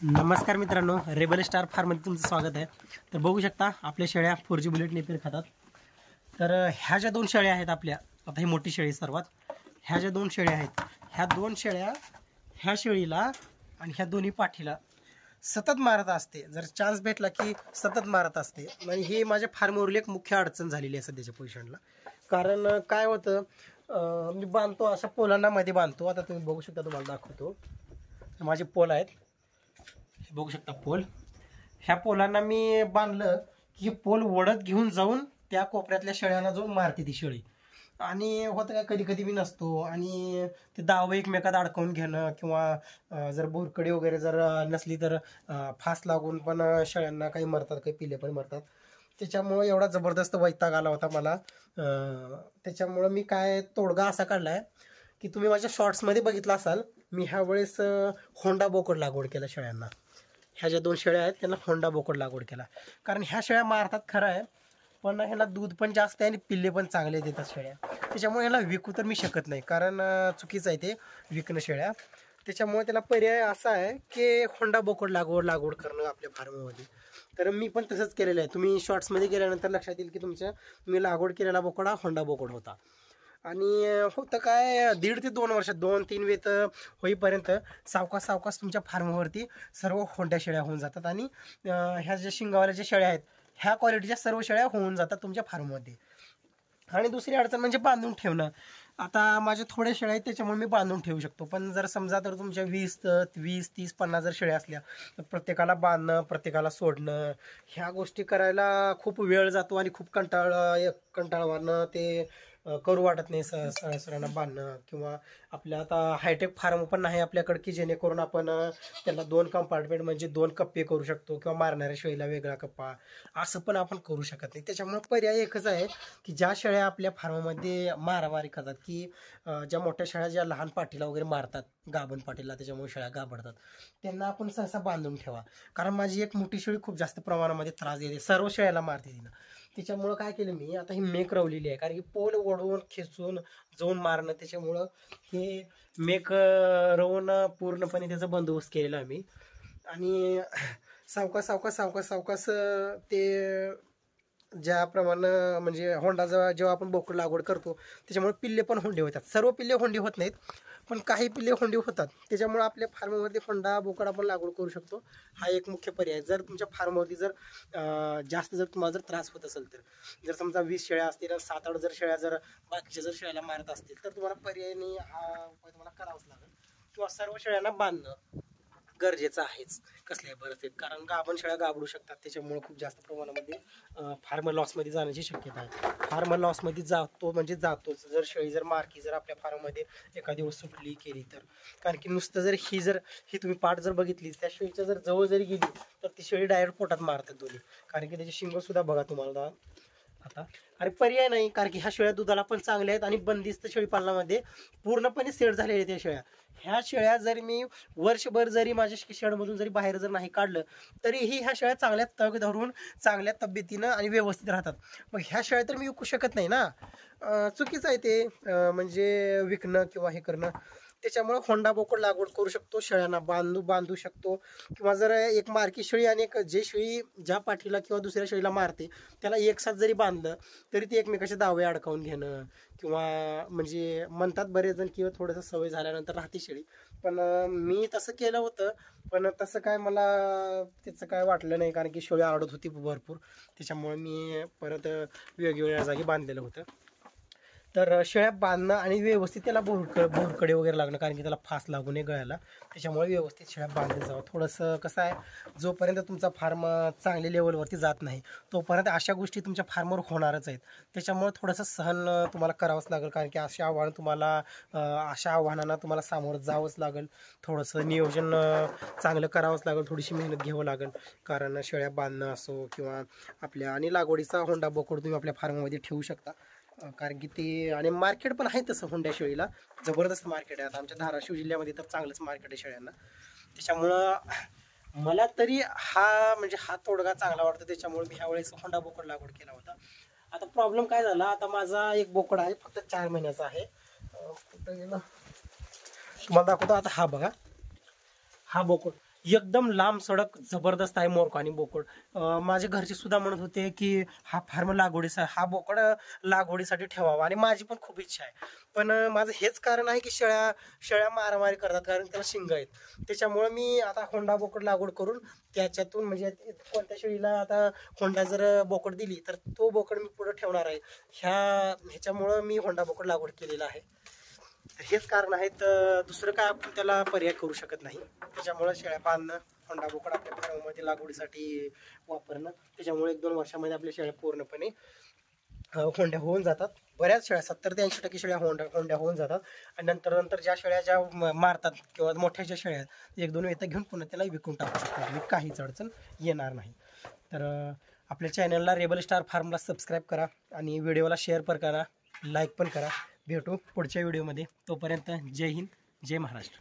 नमस्कार मित्रांनो, rebel star फार्ममध्ये तुमचं स्वागत आहे। तर बघू शकता आपल्या शेळ्या 4G बुलेट नेपियर खातात। तर ह्या ज्या दोन शेळ्या आहेत आपल्या, आता ही मोठी शेळी सर्वात, ह्या ज्या दोन शेळ्या आहेत, ह्या दोन शेळ्या ह्या शेळीला आणि ह्या दोन्ही पाठीला सतत मारत असते। जर चान्स भेटला की सतत मारत असते आणि ही माझ्या फार्मवरील एक मुख्य अडचण झालेली आहे सध्याच्या पोझिशनला। कारण काय होतं, मी बांधतो अशा पोलांना मध्ये बांधतो। आता तुम्ही बघू शकता, तुम्हाला दाखवतो, माझे पोल आहेत, हे बघू शकता पोल। ह्या पोलांना मी बांधलं की पोल वडत घेऊन जाऊन त्या कोपऱ्यातल्या शेळ्यांना जाऊन मारते ती शेळी। आणि होतं काय, कधी कधी मी नसतो आणि ते दावे एकमेकात अडकवून घेणं किंवा जर बोरकडी वगैरे जर नसली तर फास लागून पण शेळ्यांना काही मरतात, काही पिले पण मरतात। त्याच्यामुळं एवढा जबरदस्त वैताग आला होता मला। त्याच्यामुळं मी काय तोडगा असा काढलाय की तुम्ही माझ्या शॉर्ट्समध्ये बघितलं असाल, मी ह्या वेळेस होंडा बोकड लागवड केला शेळ्यांना। ह्या ज्या दोन शेळ्या आहेत त्यांना होंडा बोकड लागवड केला, कारण ह्या शेळ्या मारतात खरं आहे, पण ह्याला दूध पण जास्त आहे आणि पिल्ले पण चांगले देतात शेळ्या। त्याच्यामुळे ह्याला विकू तर मी शकत नाही, कारण चुकीचं आहे ते विकणं शेळ्या। त्याच्यामुळे त्याला पर्याय असा आहे की होंडा बोकड लागवड करणं आपल्या फार्ममध्ये। तर मी पण तसंच केलेलं आहे। तुम्ही शॉर्ट्समध्ये गेल्यानंतर लक्षात येईल की तुमच्या मी लागवड केलेला बोकड हा होंडा बोकड होता। आणि होतं काय, 1.5 ते 2 वर्ष, 2-3 वेत होईपर्यंत सावकाश सावकाश तुमच्या फार्मवरती सर्व होंड्या शेळ्या होऊन जातात आणि ह्या ज्या शिंगावाल्या ज्या शेळ्या आहेत, ह्या क्वालिटीच्या सर्व शेळ्या होऊन जातात तुमच्या फार्ममध्ये। आणि दुसरी अडचण म्हणजे बांधून ठेवणं। आता माझ्या थोड्या शेळ्या आहेत त्याच्यामुळे मी बांधून ठेवू शकतो, पण जर समजा तर तुमच्या 20, 30, 50 जर शेळ्या असल्या तर प्रत्येकाला बांधणं, प्रत्येकाला सोडणं, ह्या गोष्टी करायला खूप वेळ जातो आणि खूप कंटाळवाणं ते करू वाटत नाही सगळ्यांना बांधणं। किंवा आपल्या आता हायटेक फार्म पण नाही आपल्याकडे की जेणेकरून आपण त्याला 2 कंपार्टमेंट म्हणजे 2 कप्पे करू शकतो किंवा मारणाऱ्या शेळीला वेगळा कप्पा, असं पण आपण करू शकत नाही। त्याच्यामुळे पर्याय एकच आहे की ज्या शेळ्या आपल्या फार्ममध्ये मारामारी करतात, की ज्या मोठ्या शेळ्या ज्या लहान पाठीला वगैरे मारतात, गाभण पाठीला, त्याच्यामुळे शेळ्या गाभडतात, त्यांना आपण सहसा बांधून ठेवा। कारण माझी एक मोठी शेळी खूप जास्त प्रमाणामध्ये त्रास देते, सर्व शेळ्याला मारते तिनं। त्याच्यामुळं काय केलं मी, आता ही मेक रवलेली आहे, कारण की पोल ओढून खेचून जाऊन मारणं, त्याच्यामुळं हे मेक रवून पूर्णपणे त्याचा बंदोबस्त केलेला आम्ही। आणि सावकाश सावकाश सावकाश सावकाश ते ज्याप्रमाणे म्हणजे होंडा जेव्हा आपण बोकड लागवड करतो त्याच्यामुळे पिल्ले पण होंडे होतात। सर्व पिल्ले होंडी होत नाहीत, पण काही पिल्ले होंडी होतात। त्याच्यामुळे आपल्या फार्ममध्ये होंडा बोकड आपण लागवड करू शकतो, हा एक मुख्य पर्याय। जर तुमच्या फार्मवरती जर जास्त जर तुम्हाला जर त्रास होत असेल, तर जर समजा 20 शेळ्या असतील, 7-8 जर शेळ्या जर बाकीच्या जर शेळ्याला मारत असतील, तर तुम्हाला पर्यायने हा उपाय तुम्हाला करावाच लागेल, किंवा सर्व शेळ्यांना बांधणं गरजेचं आहेच कसल्याही परिस्थितीत। कारण गाभण शेळ्या गाभडू शकतात, त्याच्यामुळे खूप जास्त प्रमाणामध्ये फार्म लॉसमध्ये जाण्याची शक्यता आहे। फार्म लॉसमध्ये जातो म्हणजे जातोच, जर शेळी जर मारकी जर आपल्या फार्ममध्ये एका दिवस सुटली केली तर। कारण की नुसतं जर ही तुम्ही पाठ जर बघितली, त्या शेळीच्या जर जवळ जरी गेली तर ती शेळी डायरेक्ट पोटात मारतात दोन्ही, कारण की त्याचे शिंग सुद्धा बघा तुम्हाला आता। आणि पर्याय नाही, कारण की ह्या शेळ्या दुधाला पण चांगल्या आहेत आणि बंदिस्त शेळीपालनामध्ये पूर्णपणे सेट झालेल्या आहेत त्या शेळ्या। ह्या शेळ्या जरी मी वर्षभर जरी माझ्या शेडमधून जरी बाहेर जर नाही काढलं, तरीही ह्या शेळ्या चांगल्या तग धरून चांगल्या तब्येतीनं आणि व्यवस्थित राहतात। मग ह्या शेळ्या तर मी विकू शकत नाही ना, चुकीचं आहे ते म्हणजे विकणं किंवा हे करणं। त्याच्यामुळे होंडा बोकड लागवड करू शकतो, शेळ्यांना बांधू शकतो। किंवा जर एक मारकी शेळी आणि एक जे शेळी ज्या पाठीला किंवा दुसऱ्या शेळीला मारते त्याला एक साथ जरी बांधलं तरी ते एकमेकाचे दावे अडकावून घेणं, किंवा म्हणजे म्हणतात बरेच जण किंवा थोडंसं सवय झाल्यानंतर राहते शेळी, पण मी तसं केलं होतं, पण तसं काय मला त्याचं काय वाटलं नाही, कारण की शेळी आडत होती भरपूर। त्याच्यामुळे मी परत वेगवेगळ्या जागी बांधलेलं होतं। तर शेळ्या बांधणं आणि व्यवस्थित त्याला बोरकडे वगैरे लागणं, कारण की त्याला फास लागू नये गळ्याला, त्याच्यामुळे व्यवस्थित शेळ्या बांधल्या जावं। थोडंसं कसं आहे, जोपर्यंत तुमचा फार्म चांगल्या लेवलवरती जात नाही तोपर्यंत अशा गोष्टी तुमच्या फार्मवर होणारच आहेत। त्याच्यामुळे थोडंसं सहन तुम्हाला करावंच लागेल, कारण की अशा आव्हानांना तुम्हाला सामोरं जावंच लागेल। थोडंसं नियोजन चांगलं करावंच लागेल, थोडीशी मेहनत घ्यावं लागेल, कारण शेळ्या बांधणं असो किंवा आपल्या आणि लागवडीचा होंडा बोकड तुम्ही आपल्या फार्ममध्ये ठेवू शकता। कारण की ते आणि मार्केट पण आहे तसं होंड्या शेळीला, जबरदस्त मार्केट आहे। आता आमच्या धाराशिव जिल्ह्यामध्ये तर चांगलंच मार्केट आहे शेळ्यांना। त्याच्यामुळं मला तरी हा तोडगा चांगला वाटतो, त्याच्यामुळे मी ह्यावेळेस होंडा बोकड लागवड केला होता। आता प्रॉब्लेम काय झाला, आता माझा एक बोकड आहे फक्त 4 महिन्याचा आहे, तुम्हाला दाखवतो। आता हा बघा, हा बोकड एकदम लांब सडक जबरदस्त आहे मोरकानी बोकड. माझे घरचे सुद्धा म्हणत होते की हा फार्म हा बोकड लागवडीसाठी ठेवावा, आणि माझी पण खूप इच्छा आहे. पण माझं हेच कारण आहे की शेळ्या मारामारी करतात, कारण त्याला शिंग आहेत. त्याच्यामुळे मी आता होंडा बोकड लागवड करून त्याच्यातून म्हणजे कोणत्या शेळीला आता होंडा जर बोकड दिली तर तो बोकड मी पुढे ठेवणार आहे. ह्याच्यामुळं मी होंडा बोकड लागवड केलेला आहे. हेच कारण आहेत, दुसरं काय आपण त्याला पर्याय करू शकत नाही. त्याच्यामुळे शेळ्या बांधणं, होंडा बोकड आपल्या फार्ममध्ये लागवडीसाठी वापरणं, त्याच्यामुळे 1-2 वर्षामध्ये आपल्या शेळ्या पूर्णपणे होंड्या होऊन जातात. बऱ्याच शेळ्या 70 ते 80% शेळ्या होंड्या होऊन जातात. आणि नंतर ज्या शेळ्या मारतात किंवा मोठ्या ज्या शेळ्या आहेत 1-2 वेळा घेऊन पुन्हा त्याला विकून टाकू शकतात, काहीच अडचण येणार नाही. तर आपल्या चॅनलला रेबल स्टार फार्मला सबस्क्राईब करा आणि व्हिडिओला शेअर पण करा, लाईक पण करा. भेटू पुढच्या व्हिडिओमध्ये. तोपर्यंत जय हिंद, जय महाराष्ट्र.